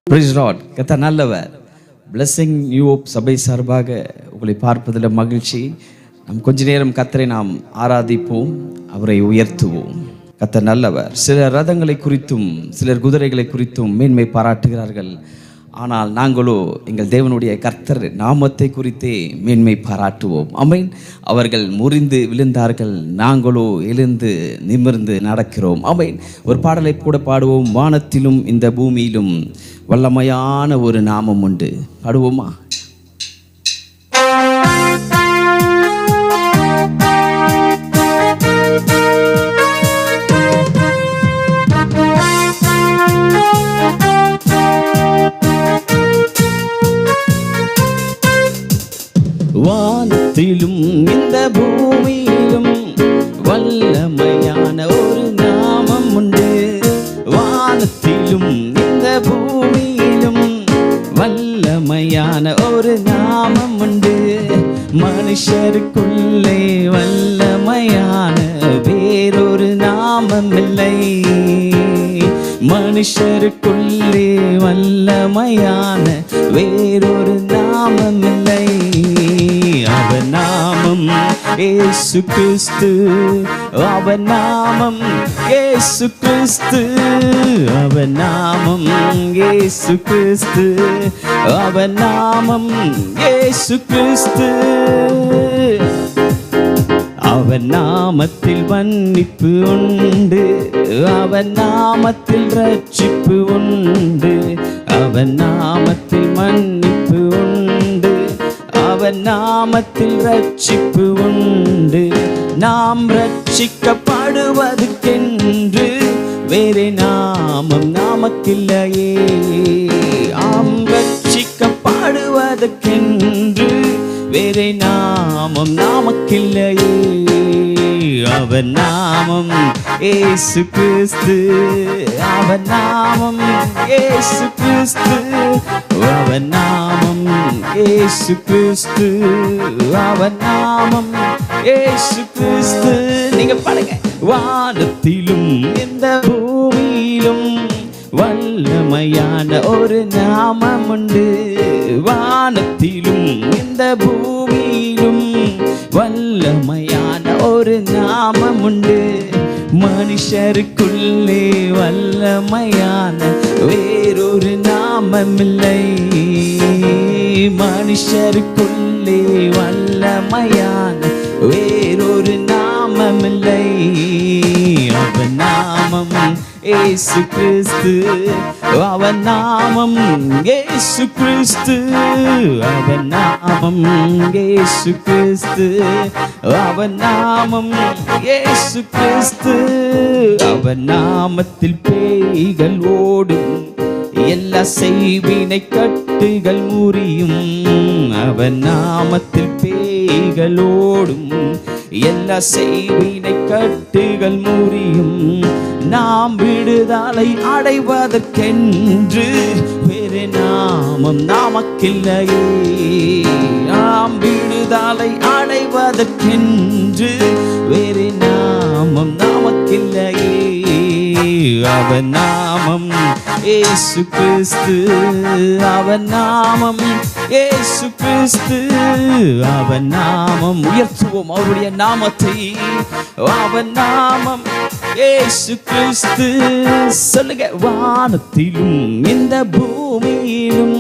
Price Lord. கர்த்தர் நல்லவர். Blessing new hope சபை சார்பாக உங்களை பார்ப்பதில் மகிழ்ச்சி. கொஞ்ச நேரம் கர்த்தரை நாம் ஆராதிப்போம், அவரை உயர்த்துவோம். கர்த்தர் நல்லவர். சிலர் ரதங்களை குறித்தும் சிலர் குதிரைகளை குறித்தும் மேன்மை பாராட்டுகிறார்கள். ஆனால் நாங்களோ எங்கள் தேவனுடைய கர்த்தர் நாமத்தை குறித்தே மேன்மை பாராட்டுவோம். ஆமென். அவர்கள் முறிந்து விழுந்தார்கள், நாங்களோ எழுந்து நிமிர்ந்து நடக்கிறோம். ஆமென். ஒரு பாடலை கூட பாடுவோம். வானத்திலும் இந்த பூமியிலும் வல்லமையான ஒரு நாமம் உண்டு. பாடுவோமா? வானத்திலும் இந்த பூமியிலும் வல்லமையான ஒரு நாமம் உண்டு. வானத்திலும் இந்த பூமியிலும் வல்லமையான ஒரு நாமம் உண்டு. மனுஷருக்குள்ளே வல்லமையான வேறொரு நாமம் இல்லை. மனுஷருக்குள்ளே வல்லமையான வேறொரு நாமம் இல்லை. அவர் நாமம் இயேசு கிறிஸ்து. அவர் நாமம் இயேசு கிறிஸ்து. அவர் நாமம் இயேசு கிறிஸ்து. அவர் நாமம் இயேசு கிறிஸ்து. அவர் நாமத்தில் மன்னிப்பு உண்டு. அவர் நாமத்தில் ரட்சிப்பு உண்டு. அவர் நாமத்தில் மன்னிப்பு உண்டு. அவர் நாமத்தில் ரட்சிப்பு உண்டு. நாம் ரட்சிக்கப்படுவதற்கென்று வேறே நாமம் நமக்கில்லையே. ஆம், ரட்சிக்கப்படுவதற்கென்று வேறே நாமம் நமக்கில்லையே. அவர் நாமம் இயேசு கிறிஸ்து. அவர் நாமம் இயேசு கிறிஸ்து. அவர் நாமம் இயேசு கிறிஸ்து. அவர் நாமம் இயேசு கிறிஸ்து. நீங்க பாருங்க. வானத்திலும் இந்த பூமியிலும் வல்லமையான ஒரு நாமம் உண்டு. வானத்திலும் இந்த பூமியிலும் வல்லமையான ஒரு நாமம் உண்டு. மனுஷருக்குள்ளே வல்லமையான வேறொரு நாமம் இல்லை. மனுஷருக்குள்ளே வல்லமையான வேறொரு நாமம் இல்லை. அவர் நாமம் இயேசு கிறிஸ்து. அவர் நாமம் இயேசு கிறிஸ்து. அவர் நாமம் இயேசு கிறிஸ்து. அவர் நாமம் இயேசு கிறிஸ்து. அவர் நாமத்தில் பேய்கள் ஓடும், எல்லா செய்வினை கட்டுகள் முறியும். அவர் நாமத்தில் பேய்கள் ஓடும், எல்லா செய்வினை கட்டுகள் முறியும். நாம் விடுதலை அடைவதற்கென்று வேறு நாமம் நமக்கில்லையே. நாம் விடுதலை அடைவதற்கென்று வேறு நாமம் நமக்கில்லையே. அவர் நாமம் இயேசு கிறிஸ்து. அவர் நாமம் இயேசு கிறிஸ்து. அவர் நாமம் உயர்த்துவோம் அவருடைய நாமத்தை. அவர் நாமம் இயேசு கிறிஸ்து. சொல்லுங்க. வானத்திலும் இந்த பூமியிலும்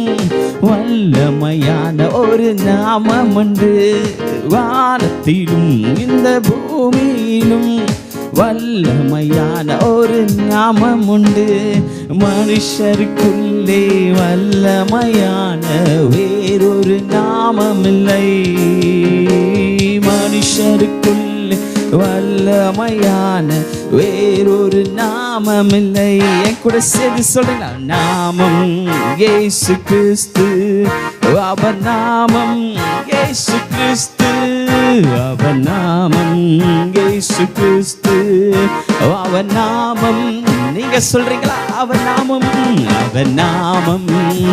வல்லமையான ஒரு நாமம் உண்டு. வானத்திலும் இந்த பூமியிலும் வல்லமையான ஒரு நாமம் உண்டு. மனுஷருக்குள்ளே வல்லமையான வேறொரு நாமம் இல்லை. மனுஷருக்குள்ளே வல்லமையான வேறொரு நாமம் இல்லை. என் கூட சேர்ந்து சொல்லுங்க. நாமம் இயேசு கிறிஸ்து. அவர் நாமம் இயேசு கிறிஸ்து. அவர் நாமம் இயேசு கிறிஸ்து. அவர் நாமம். நீங்க சொல்றீங்களா? அவர் நாமம். அவர் நாமம்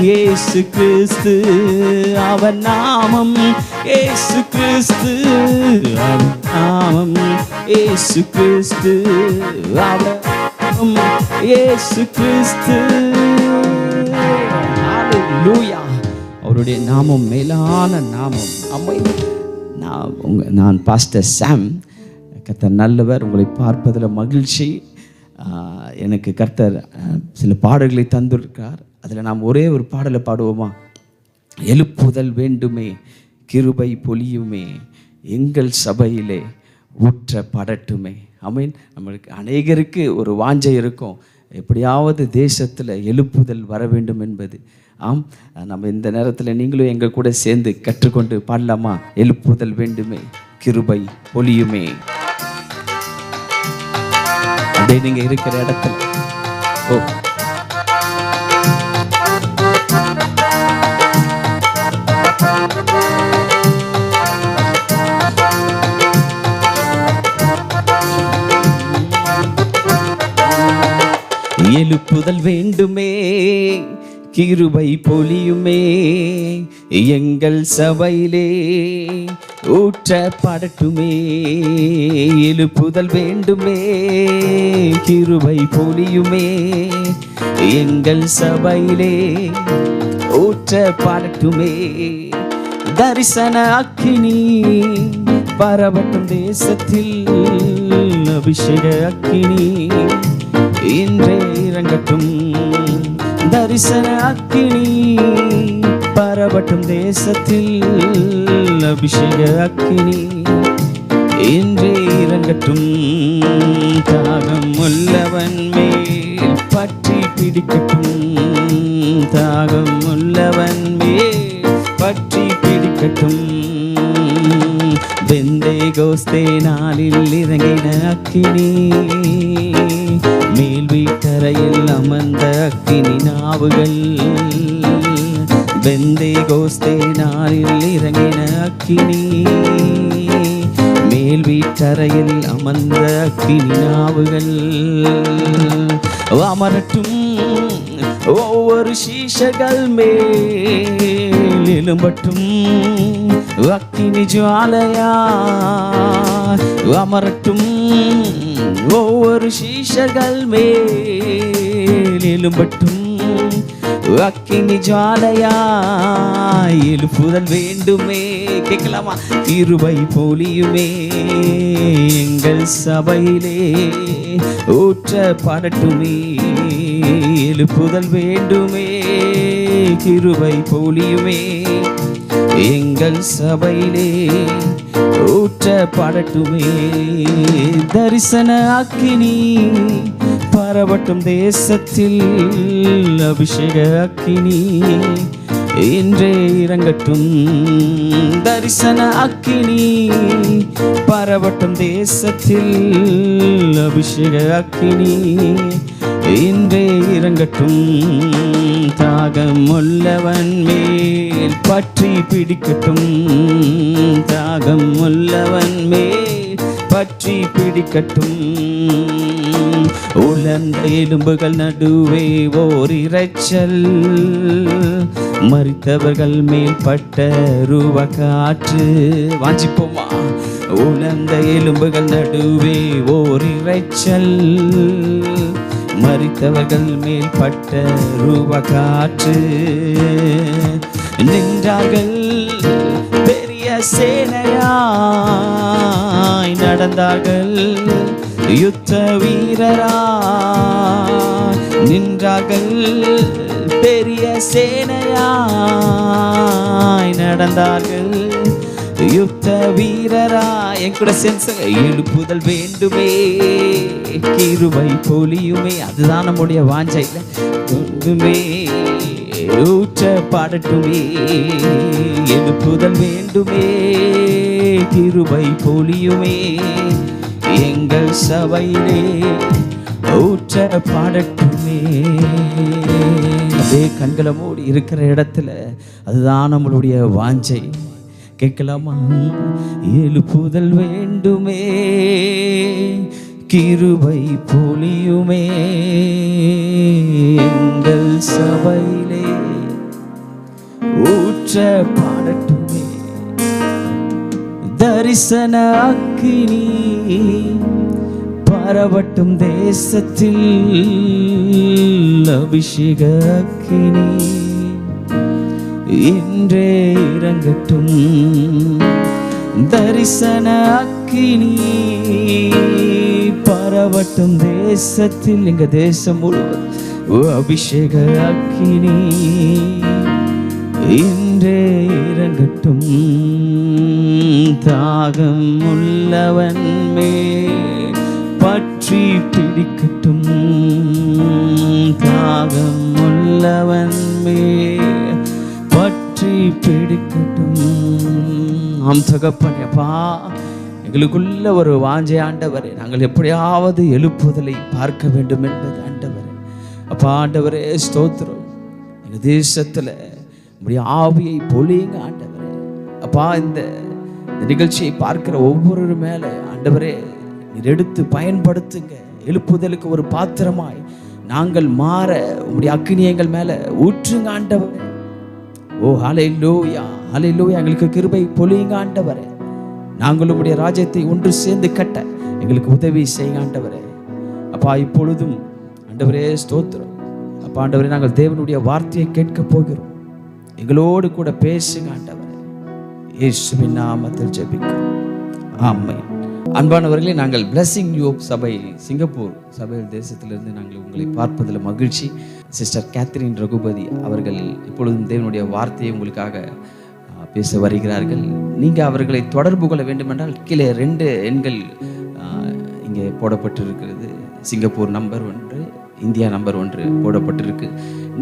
இயேசு கிறிஸ்து. அவர் நாமம் இயேசு கிறிஸ்து. அவர் நாமம் இயேசு கிறிஸ்து. அவர் நாமம் இயேசு கிறிஸ்து. ஹல்லேலூயா. அவருடைய நாமம் மேலான நாமம். ஆமென். நான் பாஸ்டர் சாம். கர்த்தர் நல்லவர். உங்களை பார்ப்பதில் மகிழ்ச்சி. எனக்கு கர்த்தர் சில பாடல்களை தந்திருக்கார். அதில் நாம் ஒரே ஒரு பாடலை பாடுவோமா? எழுப்புதல் வேண்டுமே, கிருபை பொழியுமே, எங்கள் சபையிலே ஊற்ற படட்டுமே. ஆமென். நம்மளுக்கு அநேகருக்கு ஒரு வாஞ்சை இருக்கும், எப்படியாவது தேசத்தில் எழுப்புதல் வர வேண்டும் என்பது. ஆம், நம்ம இந்த நேரத்தில் நீங்களும் எங்கள் கூட சேர்ந்து கற்றுக்கொண்டு பாடலாமா? எழுப்புதல் வேண்டுமே, கிருபை பொழியுமே. அப்படியே நீங்க இருக்கிற இடத்துல எழுப்புதல் வேண்டுமே, கிருபை பொழியுமே, எங்கள் சபையிலே ஊற்ற படட்டுமே. எழுப்புதல் வேண்டுமே, கிருபை பொழியுமே, எங்கள் சபையிலே ஊற்ற படட்டுமே. தரிசன அக்கினி பரவட்டும் தேசத்தில், அபிஷேக அக்கினி இன்றே இறங்கட்டும். தரிசன அக்கினி பரவட்டும் தேசத்தில், அபிஷேக அக்கினி இன்றே இறங்கட்டும். தாகம் உள்ளவன் மேல் பற்றி பிடிக்கட்டும், தாகம் உள்ளவன் மேல் பற்றி பிடிக்கட்டும். பெந்தேகோஸ்தே நாளில் இறங்கின அக்கினி, மேல் வீட்டறையில் அமர்ந்த அக்கினி நாவுகள். பெந்தேகோஸ்தே நாளில் இறங்கின அக்கினி, மேல் வீட்டறையில் அமர்ந்த அக்கினி நாவுகள். அமரட்டும் ஒவ்வொரு சீஷர்கள் மேல், எழும்பட்டும் அக்கினி ஜுவாலையா. அமரட்டும் ஒவ்வொரு சீஷர்கள் மேல், எழும்பட்டும் அக்கினி ஜுவாலையா. எழுப்புதல் வேண்டுமே, கேட்கலாமா? கிருபை பொழியுமே, எங்கள் சபையிலே ஊற்ற படட்டுமே. எழுப்புதல் வேண்டுமே, கிருபை பொழியுமே, எங்கள் சபையிலே ஊற்ற படட்டுமே. தரிசன அக்கினி பரவட்டும் தேசத்தில், அபிஷேக அக்கினி இன்றே இறங்கட்டும். தரிசன அக்கினி பரவட்டும் தேசத்தில், அபிஷேக அக்கினி இன்றே இறங்கட்டும். தாகம் உள்ளவன் மேல் பற்றி பிடிக்கட்டும், தாகம் உள்ளவன் மேல் பற்றி பிடிக்கட்டும். உலர்ந்த எலும்புகள் நடுவே ஓர் இரைச்சல், மரித்தவர்கள் மேல் பட்ட ரூப காற்று. வாஞ்சிப்போமா? உலர்ந்த எலும்புகள் நடுவே ஓர் இரைச்சல், மரித்தவர்கள் மேல் பட்ட ரூப காற்று. நின்றார்கள் பெரிய சேனையாய், நடந்தார்கள் யுத்த வீரராய். நின்றார்கள் பெரிய சேனையாய், நடந்தார்கள் யுத்த வீரராய். என் கூட சென்ஸ் எழுப்புதல் வேண்டுமே, கிருபை பொழியுமே. அதுதான் நம்முடைய வாஞ்சை. வேண்டுமே, ஊற்ற பாடட்டுமே. எழுப்புதல் வேண்டுமே, கிருபை பொழியுமே, எங்கள் சபையிலே ஊற்ற பாடட்டுமே. அதே கண்களை மூடி இருக்கிற இடத்துல அதுதான் நம்மளுடைய வாஞ்சை. கேட்கலாமா? எழுப்புதல் வேண்டுமே, கிருபை பொழியுமே, எங்கள் சபையிலே ஊற்ற பாடட்டுமே. தரிசன அக்கினி பரவட்டும் தேசத்தில், அபிஷேக அக்கினி இன்றே இறங்கட்டும். தரிசன அக்கினி பரவட்டும் தேசத்தில், எங்க தேசம் முழுவதும் அபிஷேக அக்கினி இன்றே இறங்கட்டும். தாகம் உள்ளவன் மேல் பற்றி பிடிக்கட்டும். தாகம் உள்ளவன் மேல் பற்றி பிடிக்கட்டும். ஆம் தகப்பனே, அப்பா எங்களுக்குள்ள ஒரு வாஞ்சை ஆண்டவரே, நாங்கள் எப்படியாவது எழுப்புதலை பார்க்க வேண்டும் என்பது ஆண்டவரே. அப்பா ஆண்டவரே ஸ்தோத்திரம். எங்கள் தேசத்தில் உம்முடைய ஆவியை பொழியுங்க ஆண்டவரே. அப்பா இந்த நிகழ்ச்சியை பார்க்கிற ஒவ்வொரு மேலே ஆண்டவரே நீர் எடுத்து பயன்படுத்துங்க. எழுப்புதலுக்கு ஒரு பாத்திரமாய் நாங்கள் மாற உம்முடைய அக்கினி எங்கள் மேலே ஊற்றுங்க ஆண்டவரே. ஓ ஹல்லேலூயா, ஹல்லேலூயா. எங்களுக்கு கிருபை பொழியுங்க ஆண்டவரே. நாங்கள் உம்முடைய ராஜ்யத்தை ஒன்று சேர்ந்து கட்ட எங்களுக்கு உதவி செய்யுங்க ஆண்டவரே. அப்பா இப்பொழுதும் ஆண்டவரே ஸ்தோத்திரம். அப்பா ஆண்டவரே, நாங்கள் தேவனுடைய வார்த்தையை கேட்க போகிறோம். எங்களோடு கூட பேசுங்க ஆண்டவரே. இயேசுவின் நாமத்தில் ஜெபிக்கிறோம். ஆமென். அன்பானவர்களே, நாங்கள் பிளஸிங் நியூ ஹோப் சபை சிங்கப்பூர் சபையில் தேசத்திலிருந்து நாங்கள் உங்களை பார்ப்பதில் மகிழ்ச்சி. சிஸ்டர் கேத்ரின் ரகுபதி அவர்கள் இப்பொழுதும் தேவனுடைய வார்த்தையை உங்களுக்காக பேச வருகிறார்கள். நீங்கள் அவர்களை தொடர்பு கொள்ள வேண்டுமென்றால் கீழே 2 எண்கள் இங்கே போடப்பட்டிருக்கிறது. Singapore number 1, India number 1 போடப்பட்டிருக்கு.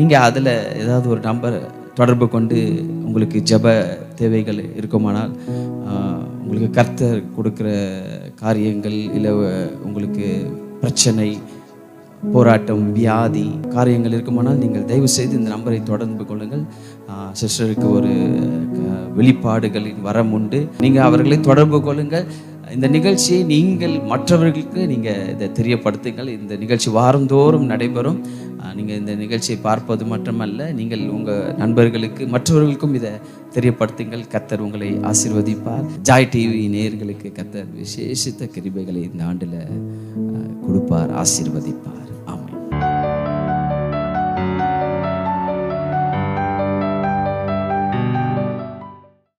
நீங்கள் அதில் ஏதாவது ஒரு நம்பர் தொடர்பு கொண்டு உங்களுக்கு ஜெப தேவைகள் இருக்குமானால், உங்களுக்கு கர்த்தர் கொடுக்குற காரியங்கள், இல்லை உங்களுக்கு பிரச்சனை, போராட்டம், வியாதி காரியங்கள் இருக்குமானால் நீங்கள் தயவு செய்து இந்த நம்பரை தொடர்பு கொள்ளுங்கள். சிஸ்டருக்கு ஒரு வெளிப்பாடுகளின் வரம் உண்டு. நீங்கள் அவர்களை தொடர்பு கொள்ளுங்கள். இந்த நிகழ்ச்சியை நீங்கள் மற்றவர்களுக்கு நீங்கள் இதை தெரியப்படுத்துங்கள். இந்த நிகழ்ச்சி வாரந்தோறும் நடைபெறும். நீங்கள் இந்த நிகழ்ச்சியை பார்ப்பது மட்டுமல்ல, நீங்கள் உங்கள் நண்பர்களுக்கு மற்றவர்களுக்கும் இதை தெரியப்படுத்துங்கள். கர்த்தர் உங்களை ஆசீர்வதிப்பார். ஜாய் டிவி நேயர்களுக்கு கர்த்தர் விசேஷித்த கிருபைகளை இந்த ஆண்டில் கொடுப்பார், ஆசீர்வதிப்பார். ஆமென்.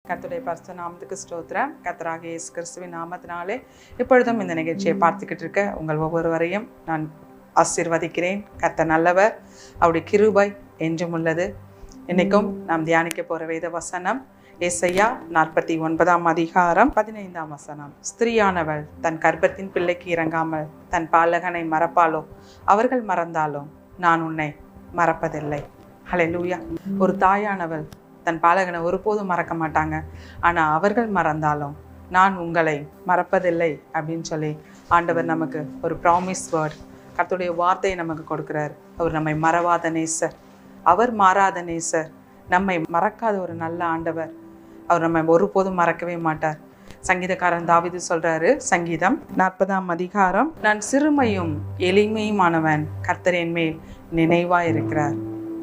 கர்த்தருடைய பரிசுத்த நாமத்துக்கு ஸ்தோத்திரம். கர்த்தராகிய இயேசு கிறிஸ்துவின் நாமத்தினாலே இப்பொழுதும் இந்த நிகழ்ச்சியை பார்த்துக்கிட்டு இருக்க உங்கள் ஒவ்வொருவரையும் நான் ஆசீர்வதிக்கிறேன். கர்த்தர் நல்லவர், அவருடைய கிருபை என்றும் உள்ளது. இன்னைக்கும் நாம் தியானிக்க போகிற வேத வசனம் ஏசாயா 49 அதிகாரம் 15 வசனம். ஸ்திரீயானவள் தன் கர்ப்பத்தின் பிள்ளைக்கு இறங்காமல் தன் பாலகனை மறப்பாளோ? அவர்கள் மறந்தாலும் நான் உன்னை மறப்பதில்லை. ஹல்லேலூயா. ஒரு தாயானவள் தன் பாலகனை ஒருபோதும் மறக்க மாட்டாங்க. ஆனால் அவர்கள் மறந்தாலும் நான் உங்களை மறப்பதில்லை அப்படின்னு சொல்லி ஆண்டவர் நமக்கு ஒரு ப்ராமிஸ் வேர்ட், கர்த்தருடைய வார்த்தையை நமக்கு கொடுக்குறார். அவர் நம்மை மறவாத நேசர், அவர் மாறாத நேசர், நம்மை மறக்காத ஒரு நல்ல ஆண்டவர். அவர் நம்மை ஒருபோதும் மறக்கவே மாட்டார். சங்கீதக்காரன் தாவீது சொல்றாரு, சங்கீதம் 40 அதிகாரம், நான் சிறுமையும் எளிமையுமானவன், கர்த்தர் என் மேல் நினைவா இருக்கிறார்.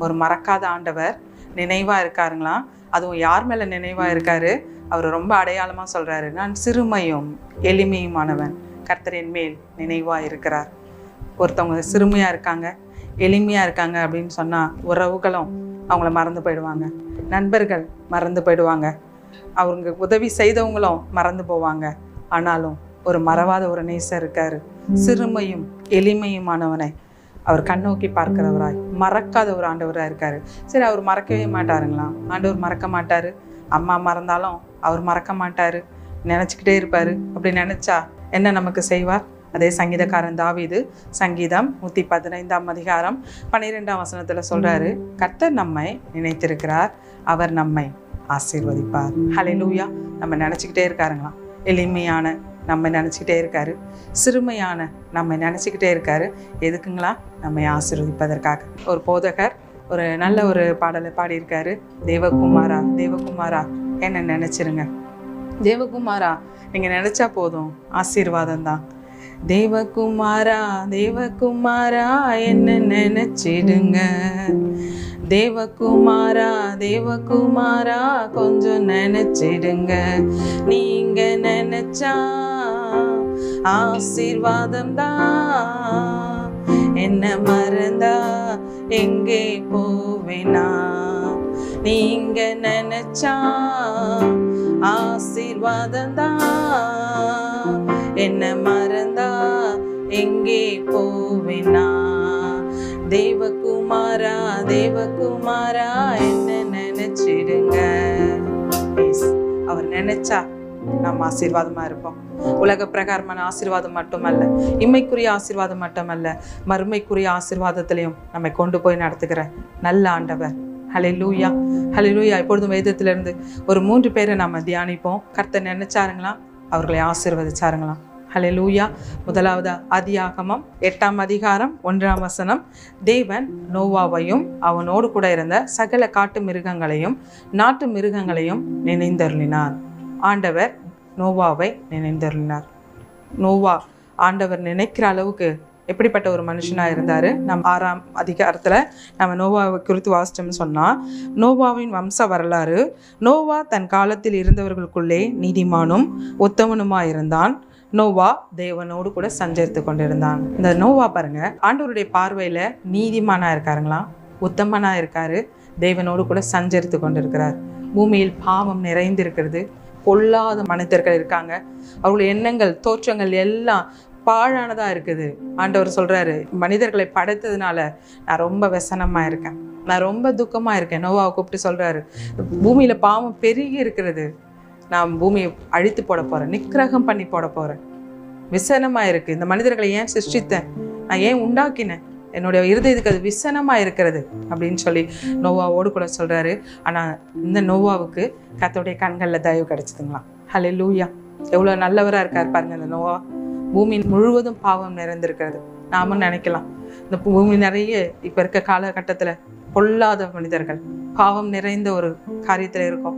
ஒரு மறக்காத ஆண்டவர் நினைவா இருக்காருங்களாம். அதுவும் யார் மேல நினைவா இருக்காரு? அவர் ரொம்ப அடையாளமா சொல்றாரு, நான் சிறுமையும் எளிமையுமானவன், கர்த்தர் என் மேல் நினைவா இருக்கிறார். ஒருத்தவங்க சிறுமையா இருக்காங்க, எளிமையா இருக்காங்க அப்படின்னு சொன்னா உறவுகளும் அவங்கள மறந்து போயிடுவாங்க, நண்பர்கள் மறந்து போயிடுவாங்க, அவங்க உதவி செய்தவங்களும் மறந்து போவாங்க. ஆனாலும் ஒரு மறவாத ஒரு நேசர் இருக்காரு. சிறுமையும் எளிமையுமானவனை அவர் கண்ணோக்கி பார்க்கிறவராய் மறக்காத ஒரு ஆண்டவராக இருக்காரு. சரி, அவர் மறக்கவே மாட்டாருங்களா? ஆண்டவர் மறக்க மாட்டாரு. அம்மா மறந்தாலும் அவர் மறக்க மாட்டாரு, நினச்சிக்கிட்டே இருப்பாரு. அப்படி நினைச்சா என்ன நமக்கு செய்வார்? அதே சங்கீதக்காரன் தாவீது சங்கீதம் 115 அதிகாரம் 12 வசனத்துல சொல்றாரு, கர்த்தர் நம்மை நினைத்திருக்கிறார், அவர் நம்மை ஆசீர்வதிப்பார். ஹல்லேலூயா. நம்ம நினச்சிக்கிட்டே இருக்காருங்களாம். எளிமையான நம்ம நினச்சிக்கிட்டே இருக்காரு, சிறுமையான நம்ம நினச்சிக்கிட்டே இருக்காரு. எதுக்குங்களா? நம்மை ஆசீர்வதிப்பதற்காக. ஒரு போதகர் ஒரு நல்ல ஒரு பாடலை பாடியிருக்காரு, தேவகுமாரா தேவகுமாரா என்ன நினைச்சிருங்க. தேவகுமாரா நீங்க நினைச்சா போதும், ஆசீர்வாதம் தான். தேவகுமாரா தேவகுமாரா என்ன நினைச்சிடுங்க, தேவகுமாரா தேவகுமாரா கொஞ்சம் நினைச்சிடுங்க. நீங்க நினைச்சா ஆசீர்வாதம் தான், என்ன மறந்தா எங்கே போவேனா, நீங்க நினைச்சா ஆசீர்வாதம்தான். என்ன மறந்தா எங்கே போவேனா? தேவகுமாரா தேவகுமாரா என்ன நினைச்சிடுங்க. அவர் நினைச்சா நம்ம ஆசீர்வாதமா இருப்போம். உலக பிரகாரமான ஆசீர்வாதம் மட்டுமல்ல, இம்மைக்குரிய ஆசீர்வாதம் மட்டுமல்ல, மறுமைக்குரிய ஆசீர்வாதத்திலையும் நம்மை கொண்டு போய் நடத்துகிற நல்ல ஆண்டவர். ஹல்லேலூயா, ஹல்லேலூயா. இப்பொழுதும் வேதத்திலிருந்து ஒரு 3 பேரை நம்ம தியானிப்போம். கர்த்தர் நினைச்சாருங்களாம், அவர்களை ஆசீர்வதிச்சாருங்களாம். ஹல்லேலூயா. முதலாவது ஆதியாகமம் 8ஆம் அதிகாரம் 1ஆம் வசனம். தேவன் நோவாவையும் அவனோடு கூட இருந்த சகல காட்டு மிருகங்களையும் நாட்டு மிருகங்களையும் நினைந்தருளினார். ஆண்டவர் நோவாவை நினைந்தருளினார். நோவா ஆண்டவர் நினைக்கிற அளவுக்கு எப்படிப்பட்ட ஒரு மனுஷனா இருந்தாரு. நம்ம 6ஆம் அதிகாரத்துல நம்ம நோவாவை குறித்து வாசிச்சோம்னு சொன்னா, நோவாவின் வம்ச வரலாறு. நோவா தன் காலத்தில் இருந்தவர்களுக்குள்ளே நீதிமானும் உத்தமனுமா இருந்தான். நோவா தேவனோடு கூட சஞ்சரித்து கொண்டிருந்தான். இந்த நோவா பாருங்க, ஆண்டவருடைய பார்வையில நீதிமானா இருக்காருங்களா, உத்தமனா இருக்காரு, தேவனோடு கூட சஞ்சரித்து கொண்டிருக்கிறார். பூமியில் பாவம் நிறைந்திருக்கிறது, பொல்லாத மனிதர்கள் இருக்காங்க, அவருடைய எண்ணங்கள் தோற்றங்கள் எல்லாம் பாழானதா இருக்குது. ஆண்டவர் சொல்றாரு, மனிதர்களை படைத்ததுனால நான் ரொம்ப व्यसனமா இருக்கேன், நான் ரொம்ப துக்கமா இருக்கேன். நோவாவை கூப்பிட்டு சொல்றாரு, பூமியில பாவம் பெருகி இருக்கிறது, நான் பூமியை அழித்து போட போறேன், நிக்கிரகம் பண்ணி போட போறேன், விசனமா இருக்கு. இந்த மனிதர்களை ஏன் சிருஷ்டித்தேன், நான் ஏன் உண்டாக்கினேன், என்னுடைய இருதயத்துக்கு அது விசனமா இருக்கிறது அப்படின்னு சொல்லி நோவாவோடு கூட சொல்றாரு. ஆனா இந்த நோவாவுக்கு கர்த்தருடைய கண்கள்ல தயவு கிடைச்சதுங்களாம். ஹல்லேலூயா. எவ்வளவு நல்லவரா இருக்காரு பாருங்க இந்த நோவா. பூமி முழுவதும் பாவம் நிறைந்திருக்கிறது. நாமும் நினைக்கலாம், இந்த பூமி நிறைய இப்ப இருக்க காலகட்டத்துல பொல்லாத மனிதர்கள், பாவம் நிறைந்த ஒரு காரியத்துல இருக்கோம்.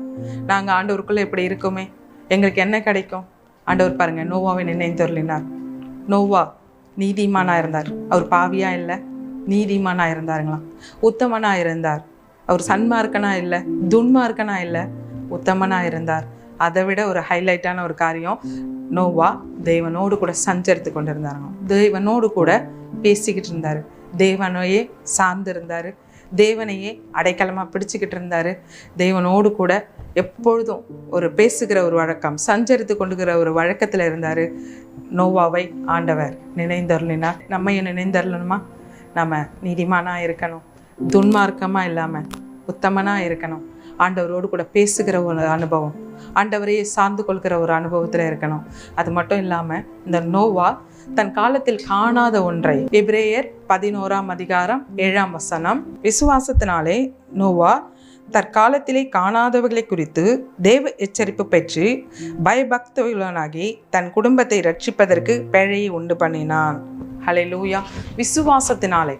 நாங்க ஆண்டவருக்குள்ள இப்படி இருக்குமே, எங்களுக்கு என்ன கிடைக்கும்? ஆண்டவர் பாருங்க, நோவாவை நினைந்தருளினார். நோவா நீதிமானா இருந்தார். அவர் பாவியா இல்லை, நீதிமானா இருந்தாருங்களாம். உத்தமனா இருந்தார். அவர் சன்மார்க்கனா இல்லை, துன்மார்க்கனா இல்லை, உத்தமனா இருந்தார். அதை விட ஒரு ஹைலைட்டான ஒரு காரியம், நோவா தேவனோடு கூட சஞ்சரித்து கொண்டிருந்தாருங்களாம். தேவனோடு கூட பேசிக்கிட்டு இருந்தாரு, தேவனையே சார்ந்து இருந்தாரு, தேவனையே அடைக்கலமா பிடிச்சுக்கிட்டு இருந்தாரு. தேவனோடு கூட எப்பொழுதும் ஒரு பேசுகிற ஒரு வழக்கம், சஞ்சரித்து கொண்டுகிற ஒரு வழக்கத்துல இருந்தாரு. நோவாவை ஆண்டவர் நினைந்தருளினார். நம்மையும் நினைந்தருளணுமா? நம்ம நீதிமானா இருக்கணும், துன்மார்க்கமா இல்லாம உத்தமனா இருக்கணும், ஆண்டவரோடு கூட பேசுகிற ஒரு அனுபவம், ஆண்டவரையே சார்ந்து கொள்கிற ஒரு அனுபவத்துல இருக்கணும். அது மட்டும் இல்லாம இந்த நோவா தன் காலத்தில் காணாத ஒன்றை, எபிரேயர் 11ஆம் அதிகாரம் 7ஆம் வசனம், விசுவாசத்தினாலே நோவா தற்காலத்திலே காணாதவர்களை குறித்து தேவ எச்சரிப்பு பெற்று பயபக்தியுள்ளவனாகி தன் குடும்பத்தை ரட்சிப்பதற்கு பிழையை உண்டு பண்ணினான். ஹல்லேலூயா. விசுவாசத்தினாலே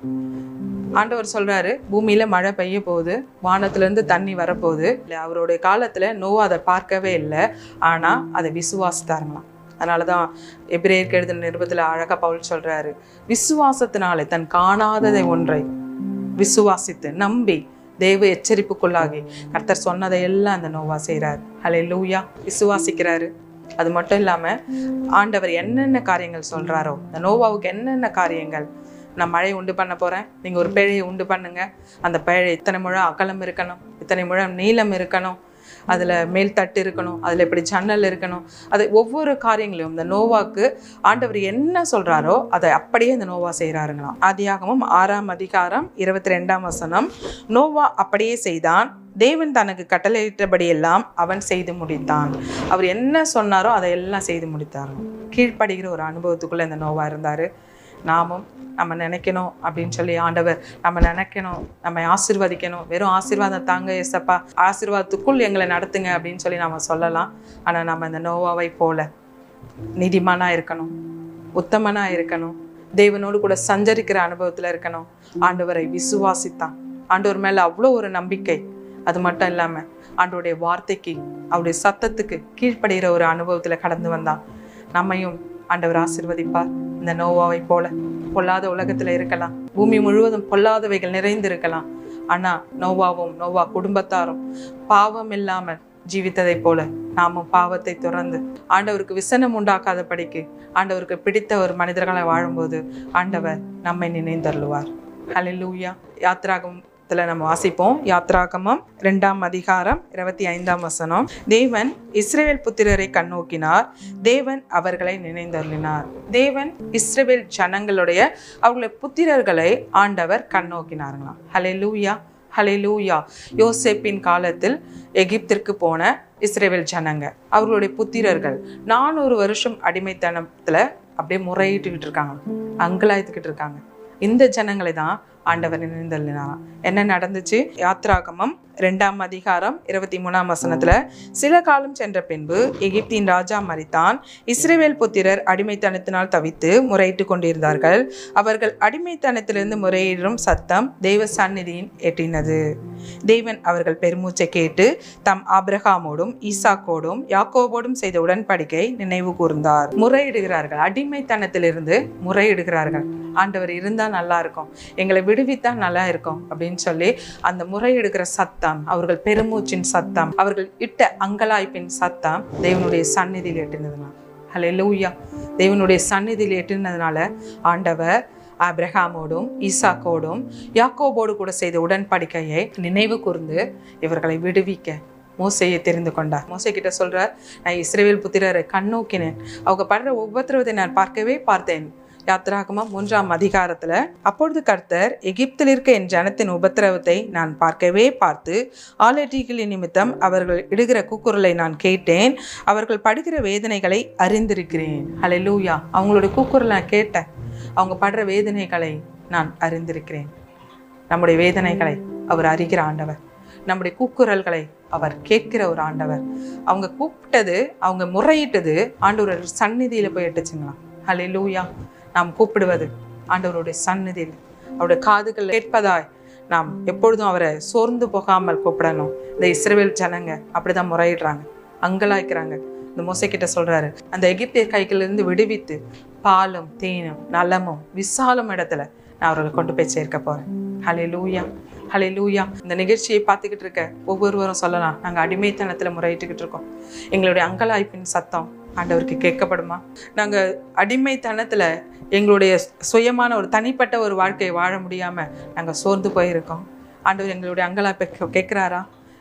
ஆண்டவர் சொல்றாரு, பூமியில மழை பெய்ய போகுது, வானத்துல இருந்து தண்ணி வரப்போகுது. அவருடைய காலத்துல நோவா அதை பார்க்கவே இல்லை, ஆனா அதை விசுவாசித்தாருங்களாம். அதனாலதான் எபிரேயருக்கு எழுதின நிருபத்துல அழகா பவுல் சொல்றாரு, விசுவாசத்தினாலே தன் காணாததை ஒன்றை விசுவாசித்து நம்பி தேவ எச்சரிப்புக்குள்ளாகி கர்த்தர் சொன்னதை எல்லாம் அந்த நோவா செய்றாரு. ஹல்லேலூயா. விசுவாசிக்கிறாரு. அது மட்டும் இல்லாம ஆண்டவர் என்னென்ன காரியங்கள் சொல்றாரோ, இந்த நோவாவுக்கு என்னென்ன காரியங்கள், நான் மழை உண்டு பண்ண போறேன், நீங்க ஒரு பேழையை உண்டு பண்ணுங்க, அந்த பேழை இத்தனை முழம் அகலம் இருக்கணும், இத்தனை முழம் நீளம் இருக்கணும், அதுல மேல் தட்டு இருக்கணும், அதுல இப்படி ஜன்னல் இருக்கணும், அது ஒவ்வொரு காரியங்களையும் இந்த நோவாக்கு ஆண்டவர் என்ன சொல்றாரோ அதை அப்படியே இந்த நோவா செய்யறாருங்களாம். ஆதியாகமம் 6ஆம் அதிகாரம் 22ஆம் வசனம், நோவா அப்படியே செய்தான், தேவன் தனக்கு கட்டளையிட்டபடி எல்லாம் அவன் செய்து முடித்தான். அவர் என்ன சொன்னாரோ அதை எல்லாம் செய்து முடித்தார். கீழ்ப்படுகிற ஒரு அனுபவத்துக்குள்ள இந்த நோவா இருந்தாரு. நாமும் நம்ம நினைக்கணும் அப்படின்னு சொல்லி ஆண்டவர் நம்ம நினைக்கணும், நம்ம ஆசீர்வதிக்கணும். வெறும் ஆசீர்வாதம் தாங்க ஏசப்பா, ஆசீர்வாதத்துக்குள் எங்களை நடத்துங்க அப்படின்னு சொல்லி நம்ம சொல்லலாம். ஆனா நம்ம இந்த நோவாவை போல நீதிமானா இருக்கணும், உத்தமனா இருக்கணும், தேவனோடு கூட சஞ்சரிக்கிற அனுபவத்துல இருக்கணும். ஆண்டவரை விசுவாசித்தான். ஆண்டவர் மேல அவ்வளோ ஒரு நம்பிக்கை. அது மட்டும் இல்லாம ஆண்டவருடைய வார்த்தைக்கு, அவருடைய சத்தத்துக்கு கீழ்ப்படுகிற ஒரு அனுபவத்துல கடந்து வந்தான். நம்மையும் ஆண்டவர் ஆசீர்வதிப்பார். இந்த நோவாவை போல பொல்லாத உலகத்துல இருக்கலாம், பூமி முழுவதும் பொல்லாதவைகள் நிறைந்து இருக்கலாம். ஆனா நோவாவும் நோவா குடும்பத்தாரும் பாவம் இல்லாமல் ஜீவித்ததை போல நாமும் பாவத்தை துறந்து ஆண்டவருக்கு விசனம் உண்டாக்காதபடிக்கு ஆண்டவருக்கு பிடித்த ஒரு மனிதர்களை வாழும்போது ஆண்டவர் நம்மை நினைந்தருளுவார். ஹல்லேலூயா. யாத்திராகமம் வசனத்துல நம்ம வாசிப்போம். யாத்ராகமம் 2ஆம் அதிகாரம் 25ஆம் வசனம். தேவன் இஸ்ரவேல் புத்திரரை கண்ணோக்கினார், தேவன் அவர்களை நினைந்தருளினார். தேவன் இஸ்ரவேல் ஜனங்களுடைய அவர்களுடைய புத்திரர்களை ஆண்டவர் கண்ணோக்கினார்களாம். ஹல்லேலூயா, ஹல்லேலூயா. யோசேப்பின் காலத்தில் எகிப்திற்கு போன இஸ்ரவேல் ஜனங்க, அவர்களுடைய புத்திரர்கள் 400 வருஷம் அடிமைத்தனத்துல அப்படியே முறையிட்டுக்கிட்டு இருக்காங்க, அங்கலாய்த்துக்கிட்டு இருக்காங்க. இந்த ஜனங்களை தான் ஆண்டவர் நினைந்தருளினாராம். என்ன நடந்துச்சு? யாத்ராகமம் 2ஆம் அதிகாரம் 23ஆம் வசனத்துல, சில காலம் சென்ற பின்பு எகிப்தின் ராஜா மரித்தான். இஸ்ரவேல் புத்திரர் அடிமைத்தனத்தினால் தவித்து முறையிட்டு கொண்டிருந்தார்கள். அவர்கள் அடிமைத்தனத்திலிருந்து முறையிடும் சத்தம் தெய்வ சந்நிதியின் எட்டினது. தேவன் அவர்கள் பெருமூச்சை கேட்டு தம் ஆபிரகாமோடும் ஈசாக்கோடும் யாக்கோபோடும் செய்த உடன்படிக்கை நினைவு கூர்ந்தார். முறையிடுகிறார்கள், அடிமைத்தனத்திலிருந்து முறையிடுகிறார்கள். ஆண்டவர் இருந்தா நல்லா இருக்கும், எங்களை விடுவித்தா நல்லா இருக்கும் அப்படின்னு சொல்லி அந்த முறையிடுகிற சத்தம், அவர்கள் பெருமூச்சின் சத்தம், அவர்கள் இட்ட அங்கலாய்ப்பின் சத்தம் தேவனுடைய சந்நிதியில் எட்டினதுனால, ஹல்லேலூயா, தேவனுடைய சந்நிதியில் எட்டினதுனால ஆண்டவர் ஆபிரகாமோடும் ஈசாக்கோடும் யாக்கோபோடு கூட செய்த உடன்படிக்கையை நினைவு கூர்ந்து இவர்களை விடுவிக்க மோசையை தெரிந்து கொண்டார். மோசை கிட்ட சொல்றார், நான் இஸ்ரவேல் புத்திரரை கண்ணோக்கினேன், அவங்க படுற உபத்திரவத்தை நான் பார்க்கவே பார்த்தேன். யாத்ராகமம் 3ஆம் அதிகாரத்துல, அப்பொழுது கர்த்தர் எகிப்தில் இருக்க என் ஜனத்தின் உபத்திரவத்தை நான் பார்க்கவே பார்த்து ஆலோட்டிகளின் நிமித்தம் அவர்கள் இடுகிற கூக்குரலை நான் கேட்டேன், அவர்கள் படுகிற வேதனைகளை அறிந்திருக்கிறேன். ஹல்லேலூயா. அவங்களுடைய கூக்குரலை நான் கேட்டேன், அவங்க படுற வேதனைகளை நான் அறிந்திருக்கிறேன். நம்முடைய வேதனைகளை அவர் அறிகிற ஆண்டவர், நம்முடைய கூக்குரல்களை அவர் கேட்கிற ஒரு ஆண்டவர். அவங்க கூப்பிட்டது, அவங்க முறையிட்டது ஆண்டவர் சந்நிதியில போய் எட்டுச்சுங்களாம். ஹல்லேலூயா. நாம் கூப்பிடுவது ஆண்டவருடைய சந்நிதியில், அவருடைய காதுகள் கேட்பதாய் நாம் எப்பொழுதும் அவரை சோர்ந்து போகாமல் கூப்பிடணும். இந்த இஸ்ரவேல் ஜனங்க அப்படிதான் முறையிடுறாங்க, அங்கலாய்க்கிறாங்க. இந்த மோசை கிட்ட சொல்றாரு, அந்த எகிப்திய கைகளிலிருந்து விடுவித்து பாலும் தேனும் நலமும் விசாலம் இடத்துல நான் அவர்களை கொண்டு போய் சேர்க்க போறேன். ஹல்லேலூயா, ஹல்லேலூயா. இந்த நிகழ்ச்சியை பார்த்துக்கிட்டு இருக்க ஒவ்வொருவரும் சொல்லலாம், நாங்க அடிமைத்தனத்துல முறையிட்டுக்கிட்டு இருக்கோம், எங்களுடைய அங்கலாய்ப்பின் சத்தம் ஆண்டவருக்கு கேட்கப்படுமா? நாங்க அடிமைத்தனத்துல எங்களுடைய சுயமான ஒரு தனிப்பட்ட ஒரு வாழ்க்கையை வாழ முடியாம நாங்க சோர்ந்து போயிருக்கோம். ஆண்டவர் எங்களுடைய அங்கலாய்ப்பை கேட்கிறாரா?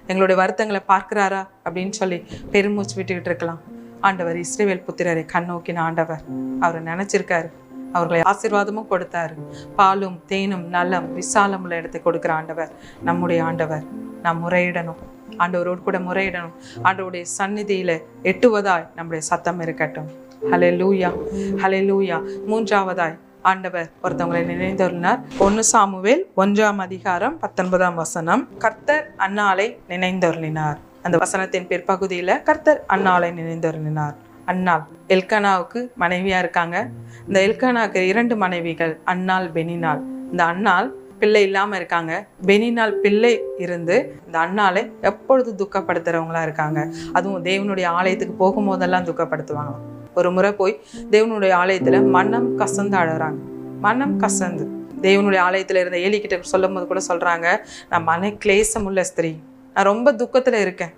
எங்களுடைய வருத்தங்களை பார்க்கிறாரா அப்படின்னு சொல்லி பெருமூச்சு விட்டுக்கிட்டு இருக்கலாம். ஆண்டவர் இஸ்ரவேல் புத்திரரை கண்ணோக்கின ஆண்டவர், அவரை நினைச்சிருக்காரு, அவர்களை ஆசீர்வாதமும் கொடுத்தாரு. பாலும் தேனும் நலம் விசாலம் உள்ள இடத்தை கொடுக்கிற ஆண்டவர் நம்முடைய ஆண்டவர். நாம் முறையிடணும், ஆண்டவரோடு கூட முறையிடணும். ஆண்டவருடைய சந்நிதியில எட்டுவதாய் நம்முடைய சத்தம் இருக்கட்டும். ஹல்லேலூயா, ஹல்லேலூயா. 3ஆவதாய் ஆண்டவர் ஒருத்தவங்களை நினைந்தருளினார். 1 சாமுவேல் 1ஆம் அதிகாரம் 19ஆம் வசனம். கர்த்தர் அன்னாளை நினைந்தருளினார். அந்த வசனத்தின் பிற்பகுதியில கர்த்தர் அன்னாளை நினைந்தருளினார். அன்னாள் எல்கானாவுக்கு மனைவியா இருக்காங்க. இந்த எல்கானாவுக்கு 2 மனைவிகள், அன்னாள் பெனினாள். இந்த அன்னாள் பிள்ளை இல்லாம இருக்காங்க. பெனினாள் பிள்ளை இருந்து இந்த அன்னாளை எப்பொழுது துக்கப்படுத்துறவங்களா இருக்காங்க. அதுவும் தேவனுடைய ஆலயத்துக்கு போகும்போதெல்லாம் துக்கப்படுத்துவாங்க. ஒரு முறை போய் தேவனுடைய ஆலயத்துல மனம் கசந்து அழறாங்க. மனம் கசந்து தேவனுடைய ஆலயத்துல இருந்த ஏலி கிட்ட சொல்லும் போது கூட சொல்றாங்க, நான் மன கிளேசம் உள்ள ஸ்திரீ, நான் ரொம்ப துக்கத்துல இருக்கேன்,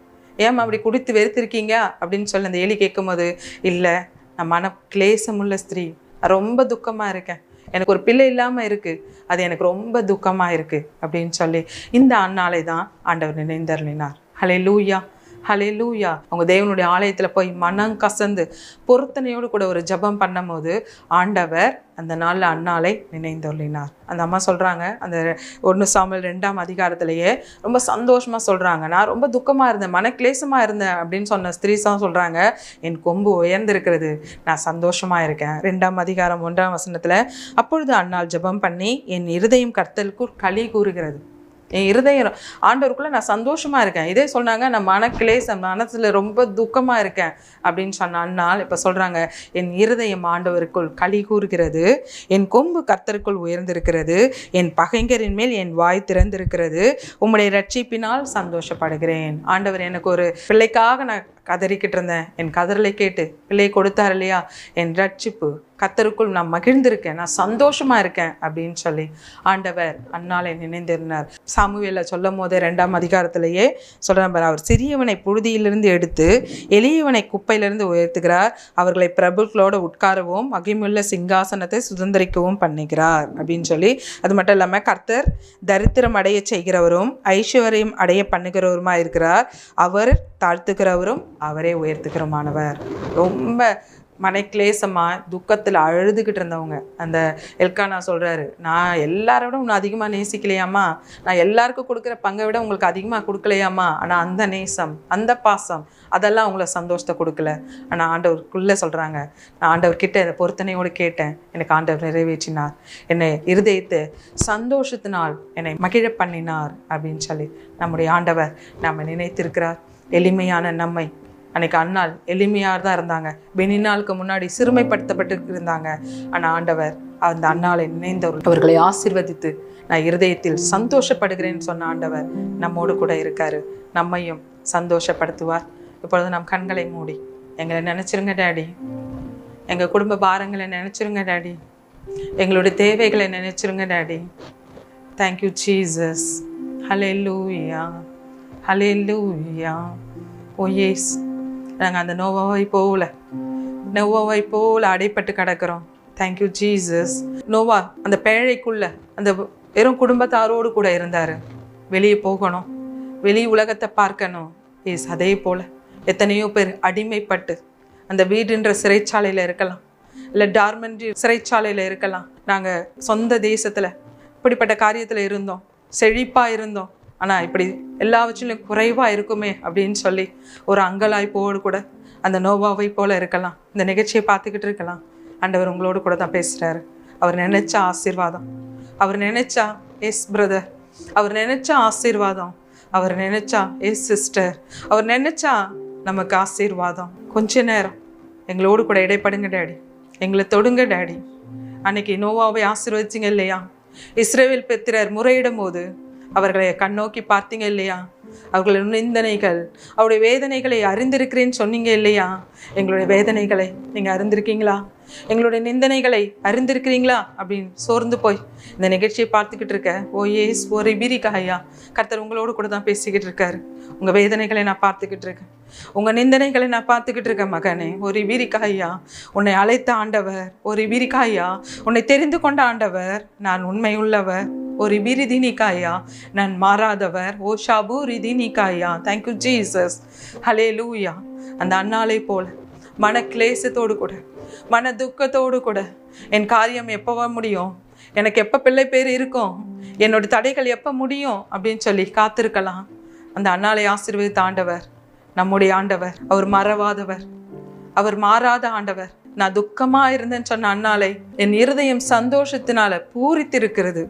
ஏன் அப்படி குடித்து வெறுத்திருக்கீங்க அப்படின்னு சொல்லி அந்த ஏலி கேட்கும் போது, இல்ல நான் மன கிளேசம் உள்ள ஸ்திரீ, நான் ரொம்ப துக்கமா இருக்கேன், எனக்கு ஒரு பிள்ளை இல்லாம இருக்கு, அது எனக்கு ரொம்ப துக்கமா இருக்கு அப்படின்னு சொல்லி இந்த அன்னாளை தான் ஆண்டவர் நினைந்தருளினார். ஹல்லேலூயா, ஹல்லேலூயா. அவங்க தேவனுடைய ஆலயத்துல போய் மனம் கசந்து பொருத்தனையோடு கூட ஒரு ஜெபம் பண்ணும் போது ஆண்டவர் அந்த நாள்ல அன்னாளை நினைந்தருளினார். அந்த அம்மா சொல்றாங்க, அந்த 1 சாமுவேல் 2ஆம் அதிகாரத்திலேயே ரொம்ப சந்தோஷமா சொல்றாங்க, நான் ரொம்ப துக்கமா இருந்தேன், மனக்லேசமா இருந்தேன் அப்படின்னு சொன்ன ஸ்திரீ தான் சொல்றாங்க, என் கொம்பு உயர்ந்திருக்கிறது, நான் சந்தோஷமா இருக்கேன். 2ஆம் அதிகாரம் 1ஆம் வசனத்துல, அப்பொழுது அன்னாள் ஜெபம் பண்ணி என் இருதயம் கர்த்தருக்கு களி கூறுகிறது, என் இருதயம் ஆண்டவருக்குள்ள நான் சந்தோஷமா இருக்கேன். இதே சொன்னாங்க, நான் மனக்கிளேசம், மனசுல ரொம்ப துக்கமா இருக்கேன் அப்படின்னு சொன்ன அன்னாள் இப்ப சொல்றாங்க, என் இருதயம் ஆண்டவருக்குள் களி கூறுகிறது, என் கொம்பு கர்த்தருக்குள் உயர்ந்திருக்கிறது, என் பகைஞரின் மேல் என் வாய் திறந்திருக்கிறது, உம்முடைய ரட்சிப்பினால் சந்தோஷப்படுகிறேன். ஆண்டவர் எனக்கு ஒரு பிள்ளைக்காக நான் கதறிக்கிட்டு இருந்தேன், என் கதறலை கேட்டு பிள்ளையை கொடுத்தார் இல்லையா, என் ரட்சிப்பு கர்த்தருக்குள் நான் மகிழ்ந்திருக்கேன், நான் சந்தோஷமா இருக்கேன் அப்படின்னு சொல்லி ஆண்டவர் அன்னாலே நினைந்திருந்தார். சாமுவேல சொல்லும் போதே 2ஆம் அதிகாரத்திலேயே சொல்றார், அவர் சிறியவனை புழுதியிலிருந்து எடுத்து எளியவனை குப்பையிலிருந்து உயர்த்துகிறார், அவர்களை பிரபுக்களோடு உட்காரவும் மகிமுள்ள சிங்காசனத்தை சுதந்திரிக்கவும் பண்ணுகிறார் அப்படின்னு சொல்லி. அது மட்டும் இல்லாமல் கர்த்தர் தரித்திரம் அடைய செய்கிறவரும் ஐஸ்வர்யம் அடைய பண்ணுகிறவருமா இருக்கிறார், அவர் தாழ்த்துகிறவரும் அவரே உயர்த்துகிறமானவர். ரொம்ப மனக்லேசமாக துக்கத்தில் அழுதுகிட்டு இருந்தவங்க அந்த எல்கானா சொல்கிறாரு, நான் எல்லாரோட உன்னை அதிகமாக நேசிக்கலையாம்மா, நான் எல்லாருக்கும் கொடுக்குற பங்கை விட உங்களுக்கு அதிகமாக கொடுக்கலையாம்மா, ஆனால் அந்த நேசம் அந்த பாசம் அதெல்லாம் உங்களை சந்தோஷத்தை கொடுக்கல. ஆனால் ஆண்டவருக்குள்ளே சொல்கிறாங்க, நான் ஆண்டவர்கிட்ட இந்த பொருத்தனையோடு கேட்டேன், எனக்கு ஆண்டவர் நிறைவேற்றினார், என்னை இருதயத்தை சந்தோஷத்தினால் என்னை மகிழ பண்ணினார் அப்படின்னு சொல்லி நம்முடைய ஆண்டவர் நம்ம நினைத்திருக்கிறார். எளிமையான நம்மை அன்னைக்கு அன்னாள் எளிமையாக தான் இருந்தாங்க, பெனினாளுக்கு முன்னாடி சிறுமைப்படுத்தப்பட்டு இருந்தாங்க. ஆனால் ஆண்டவர் அந்த அன்னாளை நினைந்தவர் அவர்களை ஆசீர்வதித்து நான் இருதயத்தில் சந்தோஷப்படுகிறேன்னு சொன்ன ஆண்டவர் நம்மோடு கூட இருக்காரு, நம்மையும் சந்தோஷப்படுத்துவார். இப்பொழுது நம் கண்களை மூடி எங்களை நினைச்சிருங்க டாடி, எங்கள் குடும்ப பாரங்களை நினைச்சிருங்க டாடி, எங்களுடைய தேவைகளை நினைச்சிருங்க daddy. Thank you Jesus. Hallelujah hallelujah. Oh yes, நாங்கள் அந்த நோவாவை போல அடைப்பட்டு கிடக்கிறோம். Thank you Jesus. நோவா அந்த பேழைக்குள்ள அந்த வெறும் குடும்பத்தாரோடு கூட இருந்தார். வெளியே போகணும், வெளி உலகத்தை பார்க்கணும். எஸ், அதே போல் எத்தனையோ பேர் அடிமைப்பட்டு அந்த வீடுன்ற சிறைச்சாலையில் இருக்கலாம், இல்லை டார்மெண்ட்ரி சிறைச்சாலையில் இருக்கலாம். நாங்கள் சொந்த தேசத்தில் இப்படிப்பட்ட காரியத்தில் இருந்தோம், செழிப்பாக இருந்தோம், ஆனால் இப்படி எல்லாவற்றிலும் குறைவாக இருக்குமே அப்படின்னு சொல்லி ஒரு அங்கலாய்ப்போடு கூட அந்த நோவாவை போல இருக்கலாம். இந்த நிகழ்ச்சியை பார்த்துக்கிட்டு இருக்கலாம். ஆண்டவர் உங்களோடு கூட தான் பேசுகிறாரு. அவர் நினைச்சா ஆசீர்வாதம், அவர் நினைச்சா எஸ் பிரதர், அவர் நினைச்சா ஆசீர்வாதம், அவர் நினைச்சா எஸ் சிஸ்டர், அவர் நினைச்சா நமக்கு ஆசீர்வாதம். கொஞ்ச நேரம் எங்களோடு கூட இடைப்படுங்க டாடி, எங்களை தொடுங்க டாடி. அன்னைக்கு நோவாவை ஆசீர்வதிச்சிங்க இல்லையா, இஸ்ரவேல் புத்திரர் முறையிடும் போது அவர்களை கண்ணோக்கி பார்த்தீங்க இல்லையா, அவர்களுடைய நிந்தனைகள் அவருடைய வேதனைகளை அறிந்திருக்கிறேன்னு சொன்னீங்க இல்லையா. எங்களுடைய வேதனைகளை நீங்கள் அறிந்திருக்கீங்களா, எங்களுடைய நிந்தனைகளை அறிந்திருக்கிறீங்களா அப்படின்னு சோர்ந்து போய் இந்த நிகழ்ச்சியை பார்த்துக்கிட்டு இருக்க ஓ ஏஸ் ஒரு பிரிக்காயா, கர்த்தர் உங்களோடு கூட தான் பேசிக்கிட்டு இருக்காரு. உங்கள் வேதனைகளை நான் பார்த்துக்கிட்டு இருக்கேன், உங்கள் நிந்தனைகளை நான் பார்த்துக்கிட்டு இருக்கேன் மகனே. ஒரு பிரிக்காயா, உன்னை அழைத்த ஆண்டவர், ஒரு பிரிக்காயா உன்னை தெரிந்து கொண்ட ஆண்டவர், நான் உண்மை உள்ளவர். ஒரு பிரிதினிக்காயா, நான் மாறாதவர். ஓ ஷாபு ரிதினிக்காயா. Thank you Jesus. ஹல்லேலூயா. அந்த அன்னாளை போல மன கிளேசத்தோடு கூட மன துக்கத்தோடு கூட என் காரியம் எப்போ முடியும், எனக்கு எப்போ பிள்ளை பேர் இருக்கும், என்னோட தடைகள் எப்போ முடியும் அப்படின்னு சொல்லி காத்திருக்கலாம். அந்த அன்னாளை ஆசீர்வதித்த ஆண்டவர் நம்முடைய ஆண்டவர். அவர் மறவாதவர், அவர் மாறாத ஆண்டவர். நான் துக்கமாக இருந்தேன்னு சொன்ன அன்னாளை என் இருதயம் சந்தோஷத்தினால பூரித்திருக்கிறது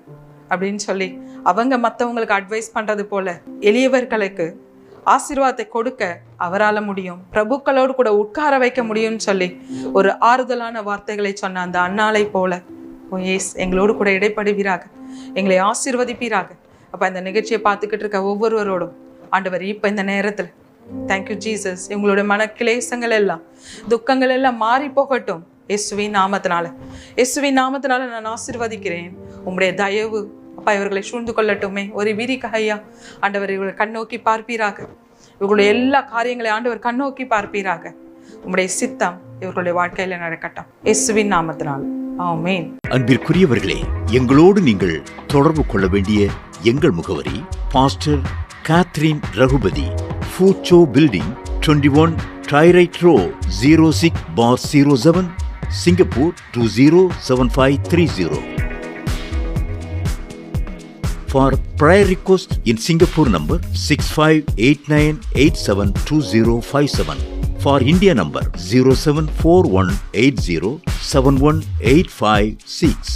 அப்படின்னு சொல்லி அவங்க மற்றவங்களுக்கு அட்வைஸ் பண்ணுறது போல எளியவர்களுக்கு ஆசீர்வாதத்தை கொடுக்க அவரால் முடியும், பிரபுக்களோடு கூட உட்கார வைக்க முடியும்னு சொல்லி ஒரு ஆறுதலான வார்த்தைகளை சொன்ன அந்த அன்னாளை போல ஓ ஏஸ் எங்களோடு கூட இடைப்படுவீராக, எங்களை ஆசீர்வதிப்பீராக. அப்போ இந்த நிகழ்ச்சியை பார்த்துக்கிட்டு இருக்க ஒவ்வொருவரோடும் ஆண்டவர் இப்போ இந்த நேரத்தில் தேங்க்யூ ஜீசஸ். எங்களுடைய மன கிளேசங்கள் எல்லாம் துக்கங்கள் எல்லாம் மாறி போகட்டும் இயேசுவின் நாமத்தினால. இயேசுவின் நாமத்தினால நான் ஆசீர்வதிக்கிறேன். உங்களுடைய தயவு அப்பா இவர்களை சூழ்ந்து கொள்ளட்டுமே. ஒரு விரிகையா ஆண்டவர் இவர்களை கண்ணோக்கி பார்ப்பீராக, இவர்களுடைய எல்லா காரியங்களையும் ஆண்டவர் கண்ணோக்கி பார்ப்பீராக. உங்களுடைய சித்தம் இவர்களுடைய வாழ்க்கையில நடக்கட்டும் இயேசுவின் நாமத்தினால். ஆமென். அன்பிற்குரியவர்களே, எங்களோடு நீங்கள் தொடர்பு கொள்ள வேண்டிய எங்கள் முகவரி pastor Catherine Raghupathi, Foochow building 21 Tyrwhitt road 06/07 Singapore 207530. For prayer request in Singapore number 6589872057. For India number 074180718556.